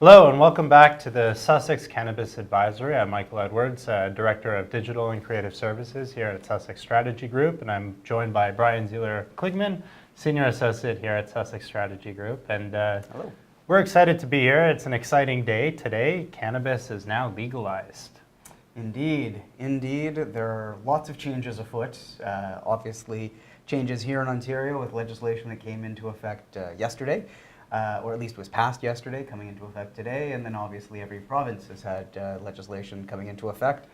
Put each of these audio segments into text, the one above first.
Hello and welcome back to the Sussex Cannabis Advisory. I'm Michael Edwards, Director of Digital and Creative Services here at Sussex Strategy Group, and I'm joined by Brian Zeiler-Kligman, Senior Associate here at Sussex Strategy Group. And Hello. We're excited to be here. It's an exciting day today. Cannabis is now legalized. Indeed. There are lots of changes afoot. Obviously, changes here in Ontario with legislation that came into effect yesterday. Or at least was passed yesterday, coming into effect today, and then obviously every province has had legislation coming into effect,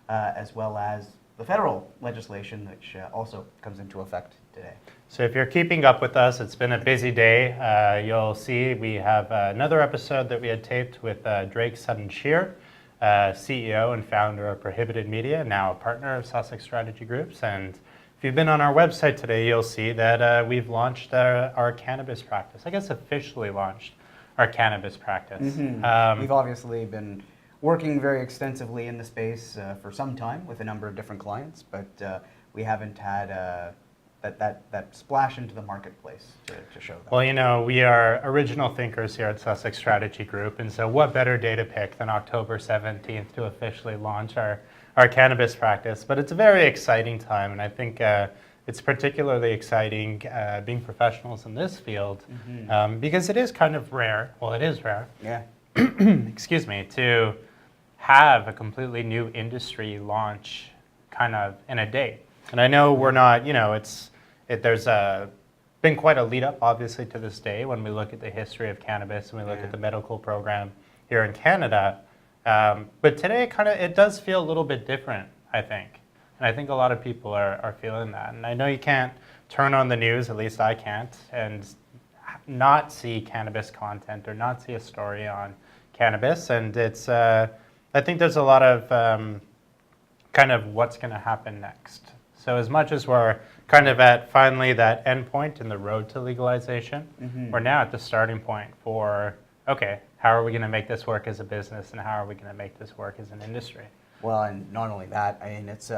as well as the federal legislation, which also comes into effect today. So if you're keeping up with us, it's been a busy day. You'll see we have another episode that we had taped with Drake Sutton-Shear, CEO and founder of Prohibited Media, now a partner of Sussex Strategy Groups. And if you've been on our website today, you'll see that we've launched our cannabis practice. I guess officially launched our cannabis practice. Mm-hmm. We've obviously been working very extensively in the space for some time with a number of different clients, but we haven't had that splash into the marketplace to show that. Well, you know, we are original thinkers here at Sussex Strategy Group, and so what better day to pick than October 17th to officially launch our cannabis practice. But it's a very exciting time, and I think it's particularly exciting being professionals in this field because it is kind of rare. Well, it is rare. Yeah. Excuse me, to have a completely new industry launch kind of in a day. And I know we're not, you know, there's been quite a lead up, obviously, to this day when we look at the history of cannabis and we look at the medical program here in Canada. But today, it does feel a little bit different, I think. And I think a lot of people are feeling that. And I know you can't turn on the news, at least I can't, and not see cannabis content or not see a story on cannabis. And it's, I think there's a lot of kind of what's going to happen next. So as much as we're kind of at finally that end point in the road to legalization, we're now at the starting point for, okay, how are we going to make this work as a business, and how are we going to make this work as an industry? Well, and not only that, I mean, it's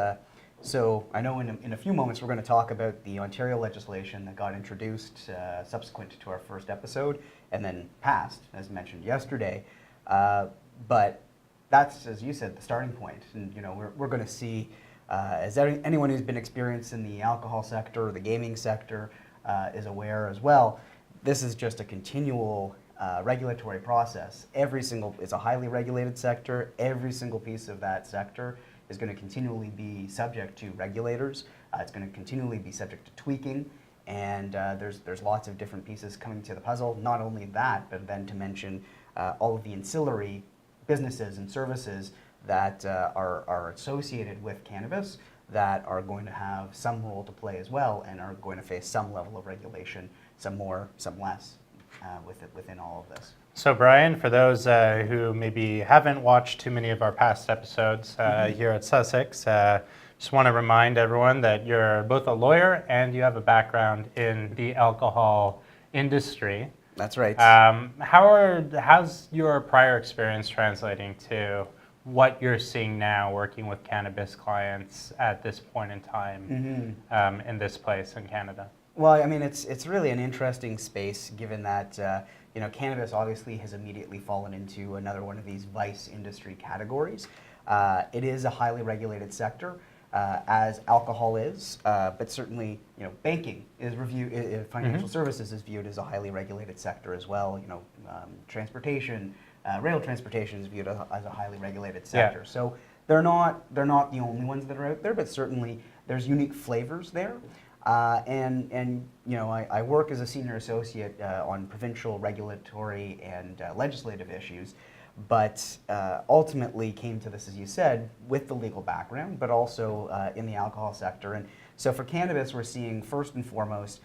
so I know in a few moments we're going to talk about the Ontario legislation that got introduced subsequent to our first episode and then passed, as mentioned yesterday. But that's, as you said, the starting point. And you know, we're going to see, as anyone who's been experienced in the alcohol sector or the gaming sector is aware as well, this is just a continual regulatory process. It's a highly regulated sector. Every single piece of that sector is going to continually be subject to regulators. It's going to continually be subject to tweaking, and there's lots of different pieces coming to the puzzle. Not only that, but then to mention all of the ancillary businesses and services that are associated with cannabis that are going to have some role to play as well and are going to face some level of regulation, some more, some less. Within all of this. So Brian, for those who maybe haven't watched too many of our past episodes here at Sussex, just want to remind everyone that you're both a lawyer and you have a background in the alcohol industry. That's right. How's your prior experience translating to what you're seeing now working with cannabis clients at this point in time in this place in Canada? Well, I mean, it's really an interesting space, given that you know, cannabis obviously has immediately fallen into another one of these vice industry categories. It is a highly regulated sector, as alcohol is, but certainly, you know, banking is financial services is viewed as a highly regulated sector as well. You know, transportation, rail transportation is viewed as a highly regulated sector. Yeah. So they're not the only ones that are out there, but certainly there's unique flavors there. And you know, I work as a senior associate on provincial regulatory and legislative issues, but ultimately came to this, as you said, with the legal background, but also in the alcohol sector. And so for cannabis, we're seeing first and foremost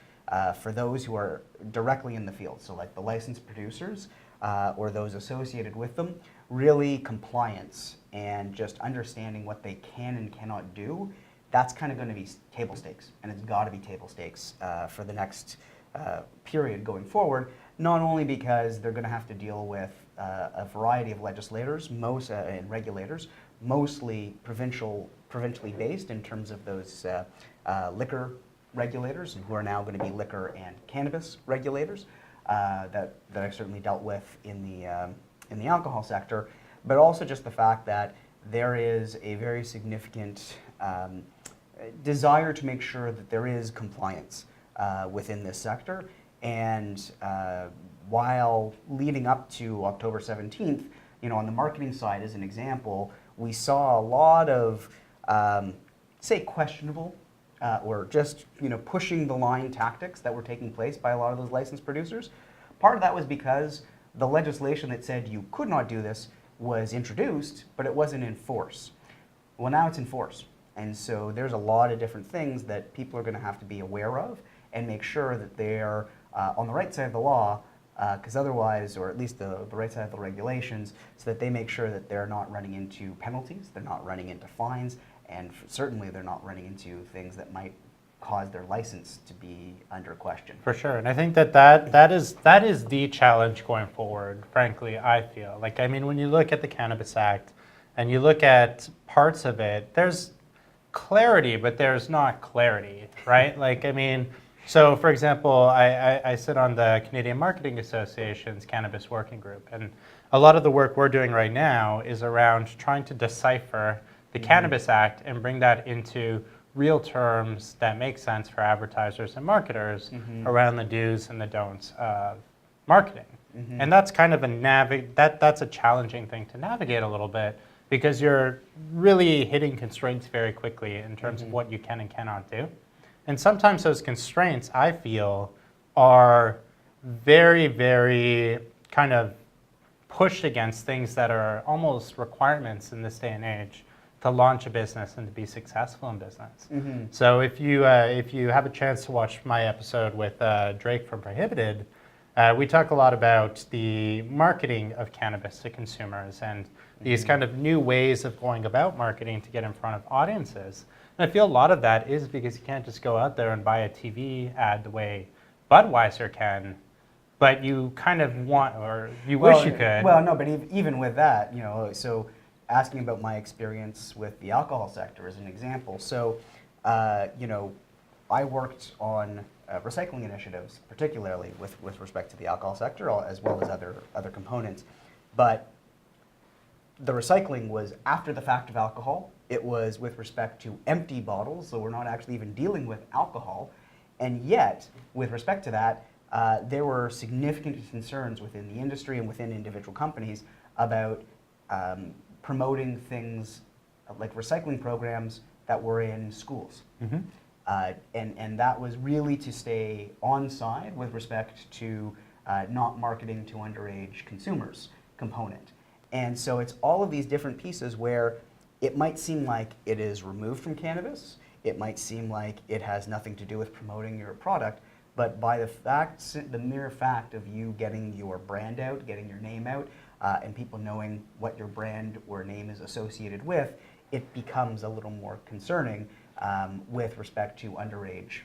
for those who are directly in the field, so like the licensed producers or those associated with them, really compliance and just understanding what they can and cannot do. That's kind of going to be table stakes, and it's got to be table stakes for the next period going forward, not only because they're going to have to deal with a variety of legislators and regulators, mostly provincially based in terms of those liquor regulators, who are now going to be liquor and cannabis regulators, that I've certainly dealt with in in the alcohol sector, but also just the fact that there is a very significant desire to make sure that there is compliance within this sector. And while leading up to October 17th, on the marketing side, as an example, we saw a lot of, say, questionable or just pushing the line tactics that were taking place by a lot of those licensed producers. Part of that was because the legislation that said you could not do this was introduced, but it wasn't in force. Well, now it's in force. And so there's a lot of different things that people are going to have to be aware of and make sure that they're on the right side of the law, because otherwise, or at least the right side of the regulations, so that they make sure that they're not running into penalties, they're not running into fines, and certainly they're not running into things that might cause their license to be under question. For sure, and I think that is the challenge going forward, frankly, I feel. Like, I mean, when you look at the Cannabis Act and you look at parts of it, there's clarity, but there's not clarity, right? Like, I mean, so for example, I sit on the Canadian Marketing Association's Cannabis Working Group, and a lot of the work we're doing right now is around trying to decipher the Cannabis Act and bring that into real terms that make sense for advertisers and marketers around the do's and the don'ts of marketing. And that's kind of that's a challenging thing to navigate a little bit, because you're really hitting constraints very quickly in terms of what you can and cannot do. And sometimes those constraints, I feel, are very, very kind of pushed against things that are almost requirements in this day and age to launch a business and to be successful in business. So if you have a chance to watch my episode with Drake from Prohibited, we talk a lot about the marketing of cannabis to consumers and these kind of new ways of going about marketing to get in front of audiences. And I feel a lot of that is because you can't just go out there and buy a TV ad the way Budweiser can, but you kind of want, or you wish you could. Well, no, but even with that, so asking about my experience with the alcohol sector as an example. So, I worked on recycling initiatives, particularly with respect to the alcohol sector, as well as other components. But the recycling was after the fact of alcohol. It was with respect to empty bottles, so we're not actually even dealing with alcohol. And yet, with respect to that, there were significant concerns within the industry and within individual companies about promoting things like recycling programs that were in schools. And that was really to stay on side with respect to not marketing to underage consumers component. And so it's all of these different pieces where it might seem like it is removed from cannabis, it might seem like it has nothing to do with promoting your product, but by the mere fact of you getting your brand out, getting your name out, and people knowing what your brand or name is associated with, it becomes a little more concerning with respect to underage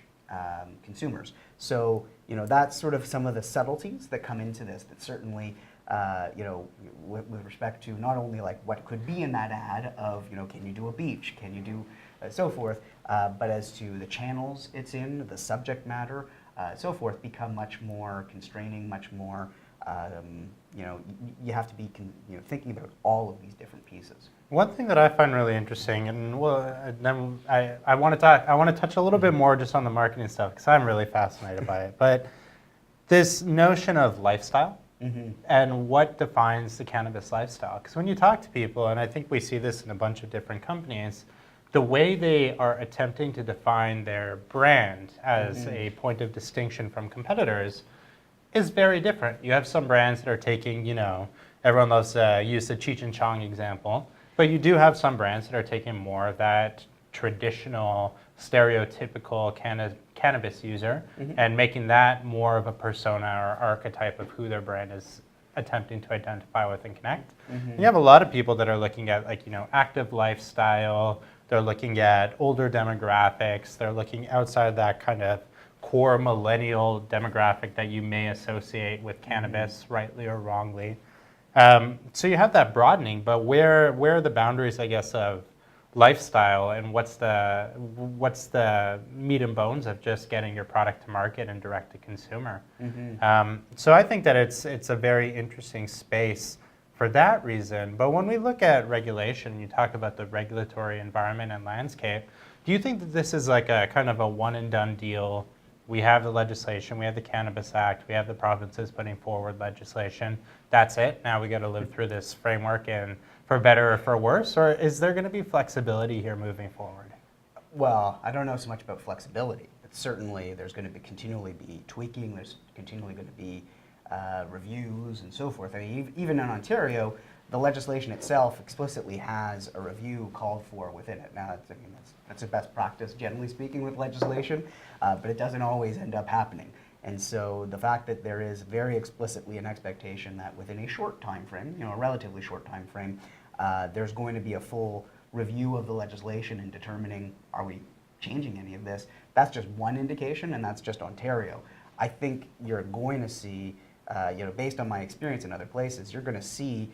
consumers. So, that's sort of some of the subtleties that come into this that certainly, with respect to not only like what could be in that ad of, can you do a beach, can you do so forth, but as to the channels it's in, the subject matter, so forth, become much more constraining, much more, you have to be thinking about all of these different pieces. One thing that I find really interesting, and then I want to touch a little bit more just on the marketing stuff, because I'm really fascinated by it. But this notion of lifestyle and what defines the cannabis lifestyle. Because when you talk to people, and I think we see this in a bunch of different companies, the way they are attempting to define their brand as a point of distinction from competitors is very different. You have some brands that are taking, everyone loves to use the Cheech and Chong example, but you do have some brands that are taking more of that traditional, stereotypical cannabis user and making that more of a persona or archetype of who their brand is attempting to identify with and connect. And you have a lot of people that are looking at active lifestyle, they're looking at older demographics, they're looking outside that kind of core millennial demographic that you may associate with cannabis, rightly or wrongly. So you have that broadening, but where are the boundaries, I guess, of lifestyle, and what's the meat and bones of just getting your product to market and direct to consumer? So I think that it's a very interesting space for that reason. But when we look at regulation, you talk about the regulatory environment and landscape. Do you think that this is like a kind of a one and done deal? We have the legislation, we have the Cannabis Act, we have the provinces putting forward legislation. That's it. Now we got to live through this framework, and for better or for worse, or is there going to be flexibility here moving forward? Well, I don't know so much about flexibility, but certainly there's going to be continually be tweaking. There's continually going to be reviews and so forth. I mean, even in Ontario, the legislation itself explicitly has a review called for within it. Now, that's a best practice, generally speaking, with legislation, but it doesn't always end up happening. And so the fact that there is very explicitly an expectation that within a short time frame, a relatively short time frame, there's going to be a full review of the legislation and determining, are we changing any of this? That's just one indication, and that's just Ontario. I think you're going to see, based on my experience in other places, you're going to see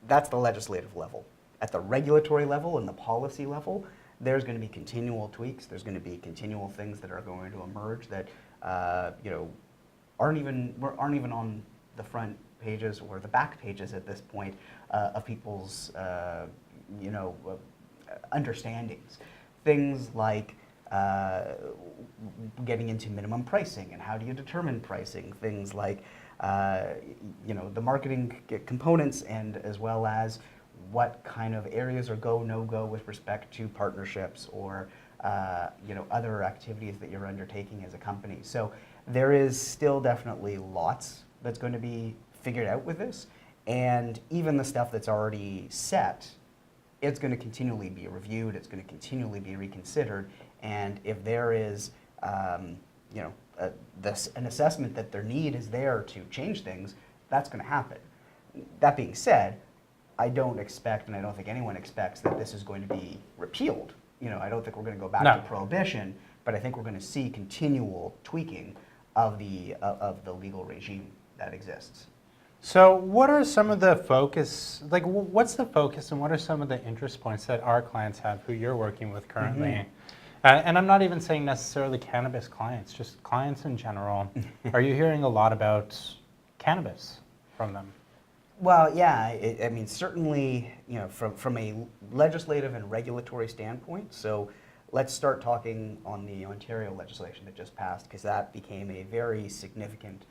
that's the legislative level. At the regulatory level and the policy level, there's going to be continual tweaks. There's going to be continual things that are going to emerge that aren't even on the front pages or the back pages at this point of people's understandings. Things like getting into minimum pricing and how do you determine pricing. Things like the marketing components, and as well as what kind of areas are go, no go with respect to partnerships or other activities that you're undertaking as a company. So there is still definitely lots that's going to be figured out with this, and even the stuff that's already set, it's going to continually be reviewed, it's going to continually be reconsidered, and if there is an assessment that their need is there to change things, that's going to happen. That being said, I don't expect, and I don't think anyone expects, that this is going to be repealed. I don't think we're going to go back to prohibition, but I think we're going to see continual tweaking of the legal regime that exists. So what are some of the focus, what's the focus and what are some of the interest points that our clients have who you're working with currently? Mm-hmm. And I'm not even saying necessarily cannabis clients, just clients in general. Are you hearing a lot about cannabis from them? Well, yeah, certainly, from a legislative and regulatory standpoint. So let's start talking on the Ontario legislation that just passed, because that became a very significant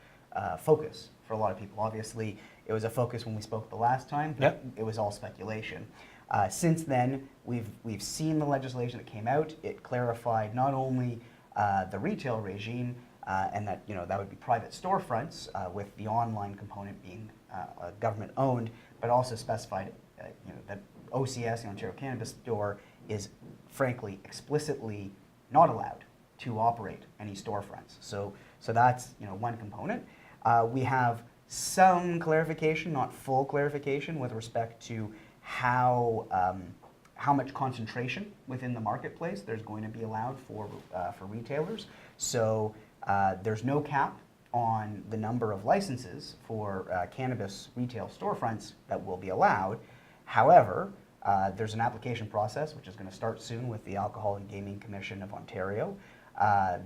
focus for a lot of people. Obviously, it was a focus when we spoke the last time. Yep. It was all speculation. Since then, we've seen the legislation that came out. It clarified not only the retail regime, and that that would be private storefronts with the online component being government owned, but also specified that OCS, the Ontario Cannabis Store, is frankly explicitly not allowed to operate any storefronts. So that's one component. We have some clarification, not full clarification, with respect to how much concentration within the marketplace there's going to be allowed for retailers. So there's no cap on the number of licenses for cannabis retail storefronts that will be allowed. However, there's an application process which is going to start soon with the Alcohol and Gaming Commission of Ontario.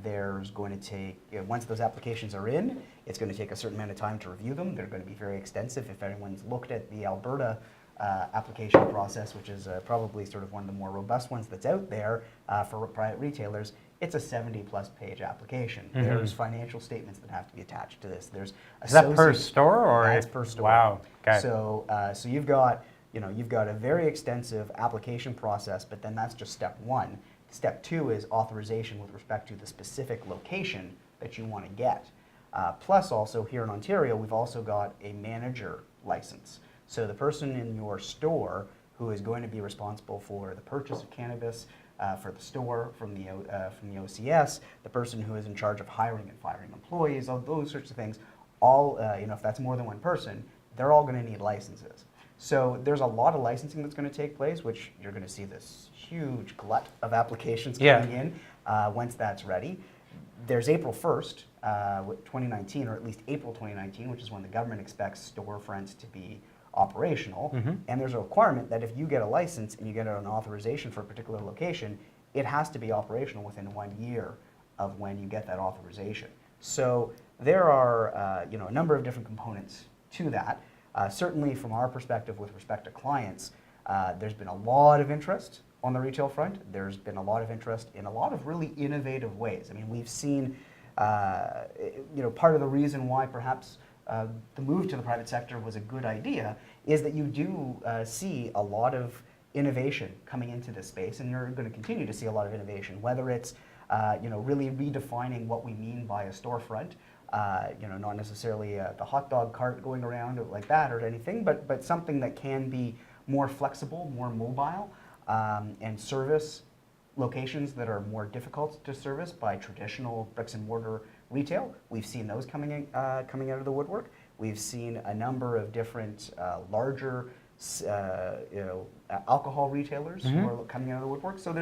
There's going to take, once those applications are in, it's going to take a certain amount of time to review them. They're going to be very extensive. If anyone's looked at the Alberta application process, which is probably sort of one of the more robust ones that's out there for private retailers, it's a 70-plus page application. Mm-hmm. There's financial statements that have to be attached to this. There's is that per store or? That's per store. Wow. Okay. So you've got a very extensive application process, but then that's just step one. Step two is authorization with respect to the specific location that you want to get. Plus, also here in Ontario, we've also got a manager license. So the person in your store who is going to be responsible for the purchase of cannabis for the store from the OCS, the person who is in charge of hiring and firing employees, all those sorts of things, all if that's more than one person, they're all going to need licenses. So there's a lot of licensing that's going to take place, which you're going to see this huge glut of applications coming in once that's ready. There's April 1st, 2019, or at least April 2019, which is when the government expects storefronts to be operational. Mm-hmm. And there's a requirement that if you get a license and you get an authorization for a particular location, it has to be operational within 1 year of when you get that authorization. So there are a number of different components to that. Certainly from our perspective with respect to clients, there's been a lot of interest on the retail front. There's been a lot of interest in a lot of really innovative ways. I mean, we've seen, part of the reason why perhaps the move to the private sector was a good idea is that you do see a lot of innovation coming into this space, and you're going to continue to see a lot of innovation, whether it's really redefining what we mean by a storefront, not necessarily the hot dog cart going around like that or anything, but something that can be more flexible, more mobile, and service locations that are more difficult to service by traditional bricks and mortar retail. We've seen those coming out of the woodwork. We've seen a number of different larger alcohol retailers who are coming out of the woodwork. So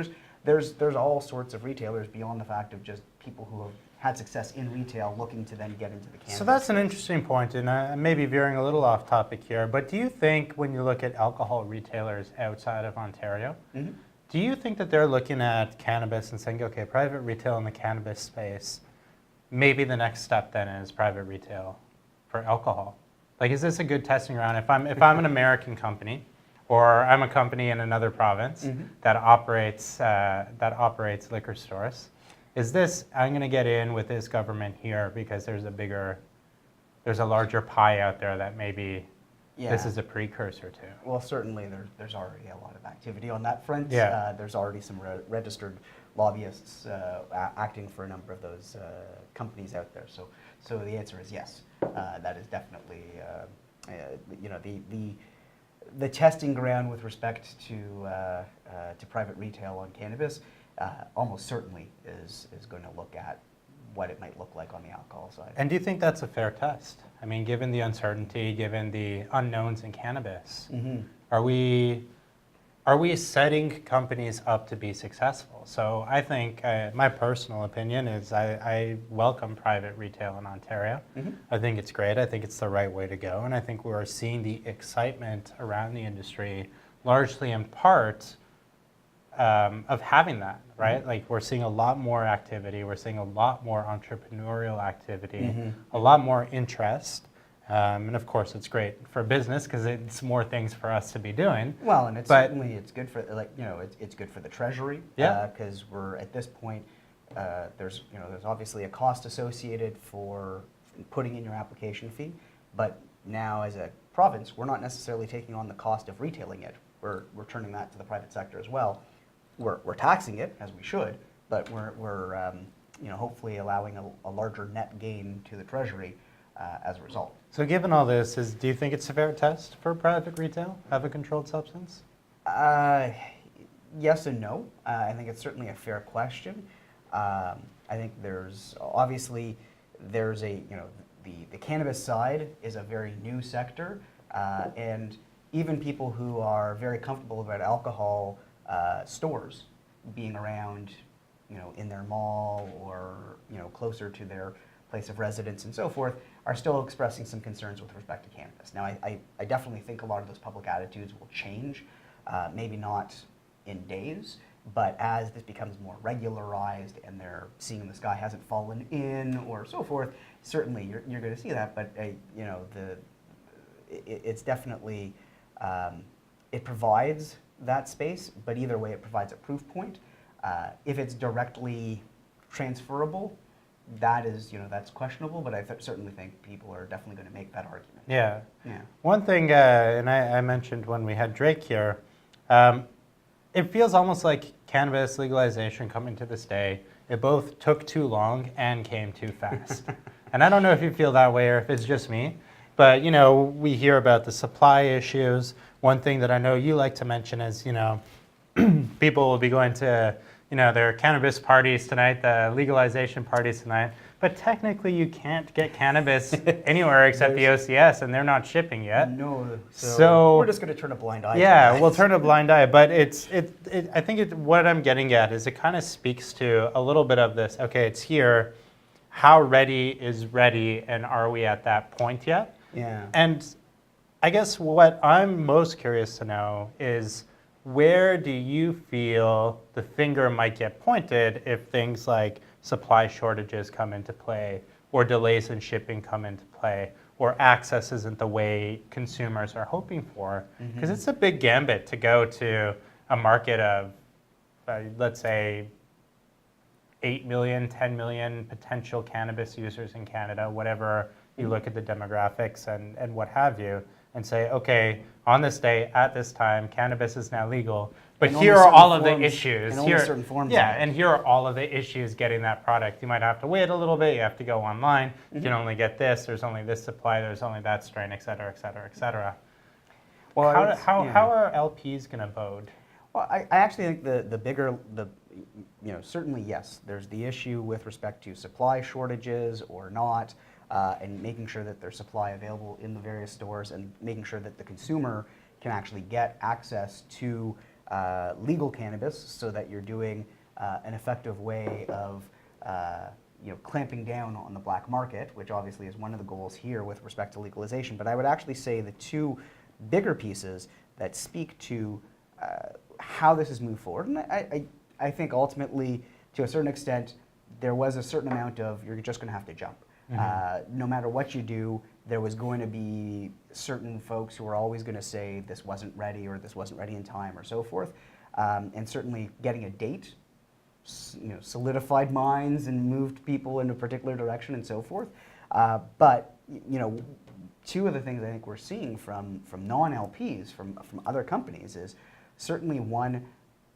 there's all sorts of retailers beyond the fact of just people who have had success in retail looking to then get into the cannabis. So that's an interesting point, and I may be veering a little off topic here, but do you think when you look at alcohol retailers outside of Ontario, do you think that they're looking at cannabis and saying, okay, private retail in the cannabis space, maybe the next step then is private retail for alcohol? Like, is this a good testing ground? If I'm an American company, or I'm a company in another province that operates liquor stores, is this, I'm going to get in with this government here because there's a larger pie out there that maybe this is a precursor to? Well, certainly there's already a lot of activity on that front. Yeah. There's already some registered lobbyists acting for a number of those companies out there. So the answer is yes. That is definitely the testing ground with respect to private retail on cannabis. Almost certainly is going to look at what it might look like on the alcohol side. And do you think that's a fair test? I mean, given the uncertainty, given the unknowns in cannabis, are we setting companies up to be successful? So I think my personal opinion is I welcome private retail in Ontario. I think it's great. I think it's the right way to go. And I think we're seeing the excitement around the industry largely in part of having that, right? Like, we're seeing a lot more activity. We're seeing a lot more entrepreneurial activity, a lot more interest. And of course, it's great for business because it's more things for us to be doing. Well, and certainly it's good for it's good for the Treasury. Yeah. Because we're at this point, there's obviously a cost associated for putting in your application fee, but now as a province, we're not necessarily taking on the cost of retailing it. We're turning that to the private sector as well. We're taxing it as we should, but we're hopefully allowing a larger net gain to the Treasury as a result. So given all this, do you think it's a fair test for private retail, have a controlled substance? Yes and no. I think it's certainly a fair question. I think there's the cannabis side is a very new sector, and even people who are very comfortable about alcohol stores being around, in their mall or closer to their place of residence and so forth, are still expressing some concerns with respect to cannabis. Now, I definitely think a lot of those public attitudes will change, maybe not in days, but as this becomes more regularized and they're seeing the sky hasn't fallen in or so forth, certainly you're going to see that. But it's definitely it provides that space, but either way, it provides a proof point. If it's directly transferable, that's questionable, but I certainly think people are definitely going to make that argument. Yeah. Yeah. One thing, and I mentioned when we had Drake here, it feels almost like cannabis legalization coming to this day, it both took too long and came too fast. And I don't know if you feel that way or if it's just me, but we hear about the supply issues. One thing that I know you like to mention is, people will be going to their cannabis parties tonight, the legalization parties tonight, but technically you can't get cannabis anywhere except the OCS, and they're not shipping yet. No, so we're just going to turn a blind eye. Yeah, we'll turn a blind eye, but I think what I'm getting at is it kind of speaks to a little bit of this. Okay, it's here. How ready is ready, and are we at that point yet? Yeah. And I guess what I'm most curious to know is, where do you feel the finger might get pointed if things like supply shortages come into play, or delays in shipping come into play, or access isn't the way consumers are hoping for. Because it's a big gambit to go to a market of, let's say, 8 million, 10 million potential cannabis users in Canada, whatever you look at the demographics and what have you, and say, okay, on this day, at this time, cannabis is now legal, but And here only are all certain of the forms- issues. and only certain forms Yeah, of it. and here are all of the issues getting that product. You might have to wait a little bit, you have to go online, you can only get this, there's only this supply, there's only that strain, et cetera, et cetera, et cetera. Well, How are LPs going to vote? Well, I actually think certainly yes, there's the issue with respect to supply shortages or not, and making sure that there's supply available in the various stores and making sure that the consumer can actually get access to legal cannabis so that you're doing an effective way of clamping down on the black market, which obviously is one of the goals here with respect to legalization. But I would actually say the two bigger pieces that speak to how this has moved forward, and I think ultimately, to a certain extent, there was a certain amount of you're just going to have to jump. No matter what you do, there was going to be certain folks who were always going to say this wasn't ready or this wasn't ready in time or so forth. And certainly getting a date solidified minds and moved people in a particular direction and so forth. But two of the things I think we're seeing from non-LPs, from other companies, is certainly one,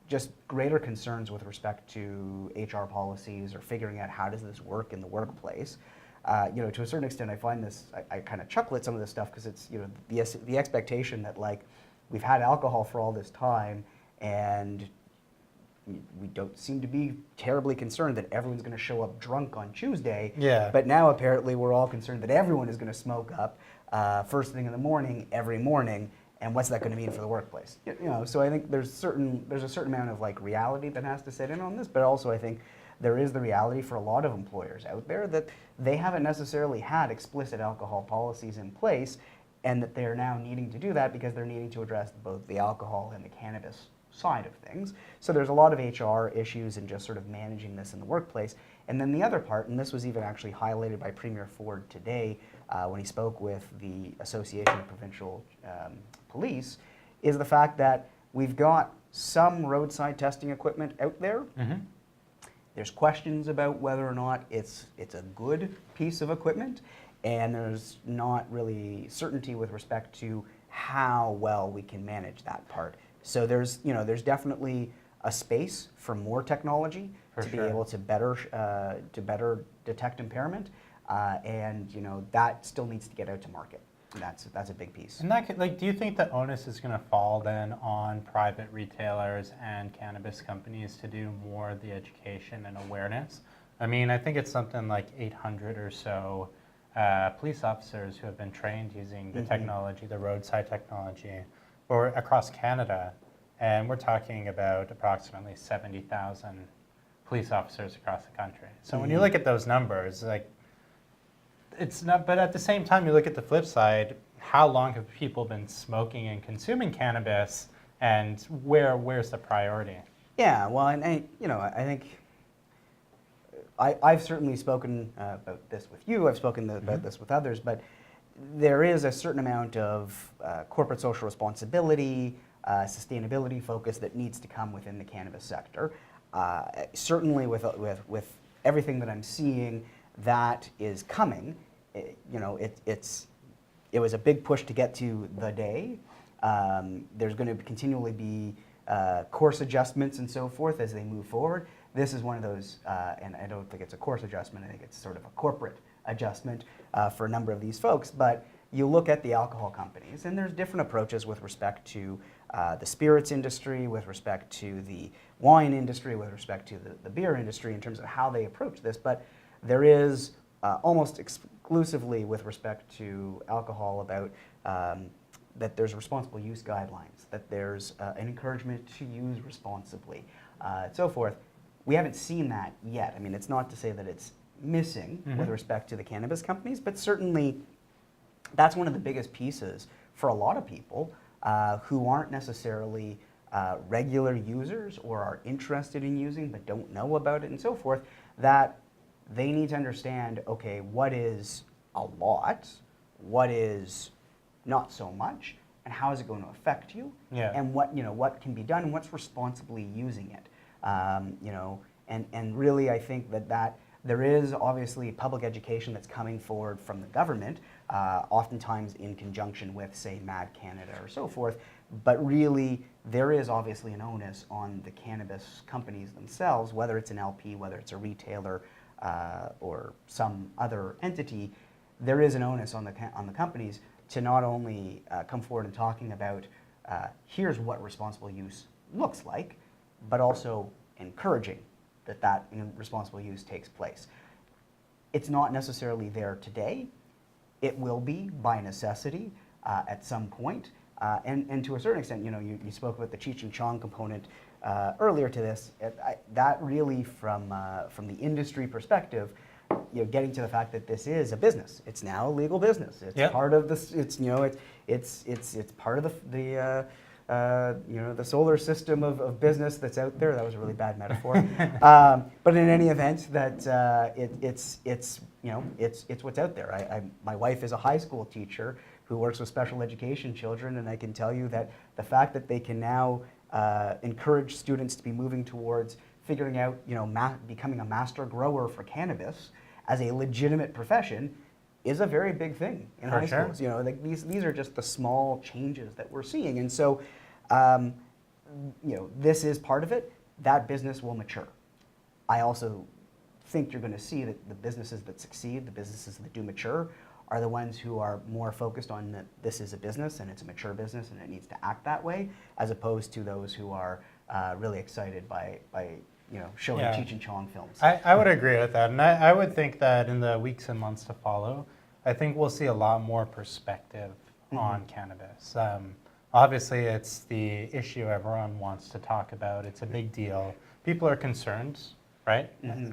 just greater concerns with respect to HR policies or figuring out how does this work in the workplace. To a certain extent, I find this, I kind of chuckle at some of this stuff because it's, the expectation that like we've had alcohol for all this time and we don't seem to be terribly concerned that everyone's going to show up drunk on Tuesday. Yeah. But now apparently we're all concerned that everyone is going to smoke up first thing in the morning, every morning. And what's that going to mean for the workplace? So I think there's a certain amount of like reality that has to sit in on this, but also I think there is the reality for a lot of employers out there that they haven't necessarily had explicit alcohol policies in place, and that they're now needing to do that because they're needing to address both the alcohol and the cannabis side of things. So there's a lot of HR issues in just sort of managing this in the workplace. And then the other part, and this was even actually highlighted by Premier Ford today when he spoke with the Association of Provincial Police, is the fact that we've got some roadside testing equipment out there. There's questions about whether or not it's a good piece of equipment, and there's not really certainty with respect to how well we can manage that part. So there's definitely a space for more technology to be able to better detect impairment, and that still needs to get out to market. That's a big piece. And that do you think the onus is going to fall then on private retailers and cannabis companies to do more of the education and awareness? I mean, I think it's something like 800 or so police officers who have been trained using the technology, the roadside technology, or across Canada, and we're talking about approximately 70,000 police officers across the country. So when you look at those numbers, like, it's not, but at the same time, you look at the flip side, how long have people been smoking and consuming cannabis, and where's the priority? Yeah, well, and I think I've certainly spoken about this with you, I've spoken about this with others, but there is a certain amount of corporate social responsibility, sustainability focus that needs to come within the cannabis sector. Certainly with everything that I'm seeing, that is coming. It was a big push to get to the day. There's going to continually be course adjustments and so forth as they move forward. This is one of those, and I don't think it's a course adjustment, I think it's sort of a corporate adjustment for a number of these folks. But you look at the alcohol companies, and there's different approaches with respect to the spirits industry, with respect to the wine industry, with respect to the beer industry in terms of how they approach this. But there is almost exclusively with respect to alcohol about that there's responsible use guidelines, that there's an encouragement to use responsibly, and so forth. We haven't seen that yet. I mean, it's not to say that it's missing with respect to the cannabis companies, but certainly that's one of the biggest pieces for a lot of people who aren't necessarily regular users or are interested in using but don't know about it and so forth, that they need to understand, okay, what is a lot, what is not so much, and how is it going to affect you, Yeah. and what can be done, and what's responsibly using it. And really, I think that there is obviously public education that's coming forward from the government, oftentimes in conjunction with, say, Mad Canada or so forth. But really, there is obviously an onus on the cannabis companies themselves, whether it's an LP, whether it's a retailer, or some other entity. There is an onus on the companies to not only come forward and talking about here's what responsible use looks like, but also encouraging that responsible use takes place. It's not necessarily there today. It will be by necessity at some point. And to a certain extent, you spoke about the Cheech and Chong component earlier to this. That really, from the industry perspective, getting to the fact that this is a business. It's now a legal business. It's part of this. It's part of the the solar system of business that's out there. That was a really bad metaphor. But in any event, that it's what's out there. My wife is a high school teacher who works with special education children, and I can tell you that the fact that they can now encourage students to be moving towards figuring out, becoming a master grower for cannabis as a legitimate profession is a very big thing in high schools. These are just the small changes that we're seeing, and so this is part of it. That business will mature. I also think you're going to see that the businesses that succeed, the businesses that do mature, are the ones who are more focused on that this is a business and it's a mature business and it needs to act that way, as opposed to those who are really excited by showing Cheech and Chong films. I would agree with that, and I would think that in the weeks and months to follow, I think we'll see a lot more perspective on cannabis. Obviously, it's the issue everyone wants to talk about. It's a big deal. People are concerned, right?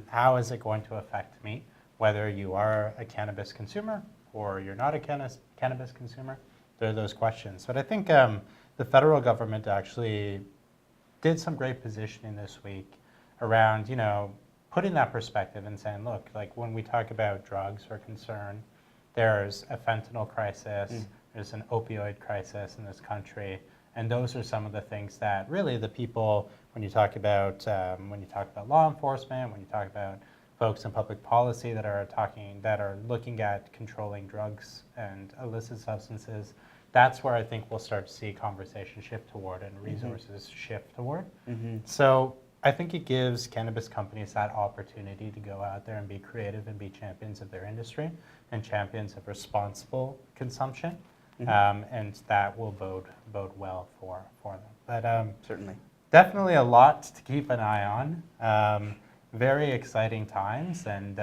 How is it going to affect me? Whether you are a cannabis consumer or you're not a cannabis consumer, there are those questions. But I think the federal government actually did some great positioning this week around, putting that perspective and saying, look, like when we talk about drugs or concern, there's a fentanyl crisis, there's an opioid crisis in this country, and those are some of the things that really the people, when you talk about law enforcement, when you talk about folks in public policy that are looking at controlling drugs and illicit substances, that's where I think we'll start to see conversation shift toward and resources shift toward. So I think it gives cannabis companies that opportunity to go out there and be creative and be champions of their industry and champions of responsible consumption, and that will bode well for them. But certainly, definitely a lot to keep an eye on. Very exciting times, and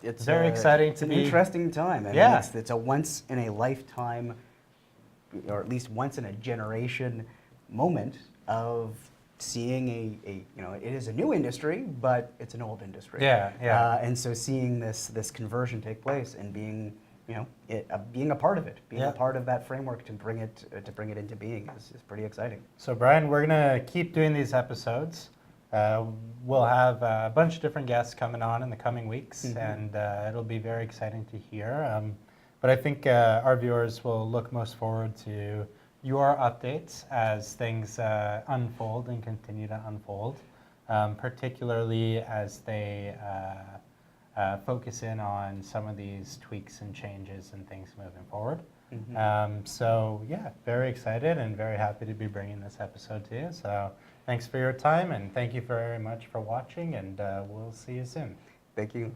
it's very exciting to be. It's an interesting time. I mean, it's a once in a lifetime, or at least once in a generation moment of seeing it is a new industry, but it's an old industry. And so seeing this conversion take place and being being a part of it, being a part of that framework to bring it into being is pretty exciting. So Brian, we're gonna keep doing these episodes. We'll have a bunch of different guests coming on in the coming weeks, and it'll be very exciting to hear. But I think our viewers will look most forward to your updates as things unfold and continue to unfold, particularly as they focus in on some of these tweaks and changes and things moving forward. So yeah, very excited and very happy to be bringing this episode to you. So thanks for your time, and thank you very much for watching, and we'll see you soon. Thank you.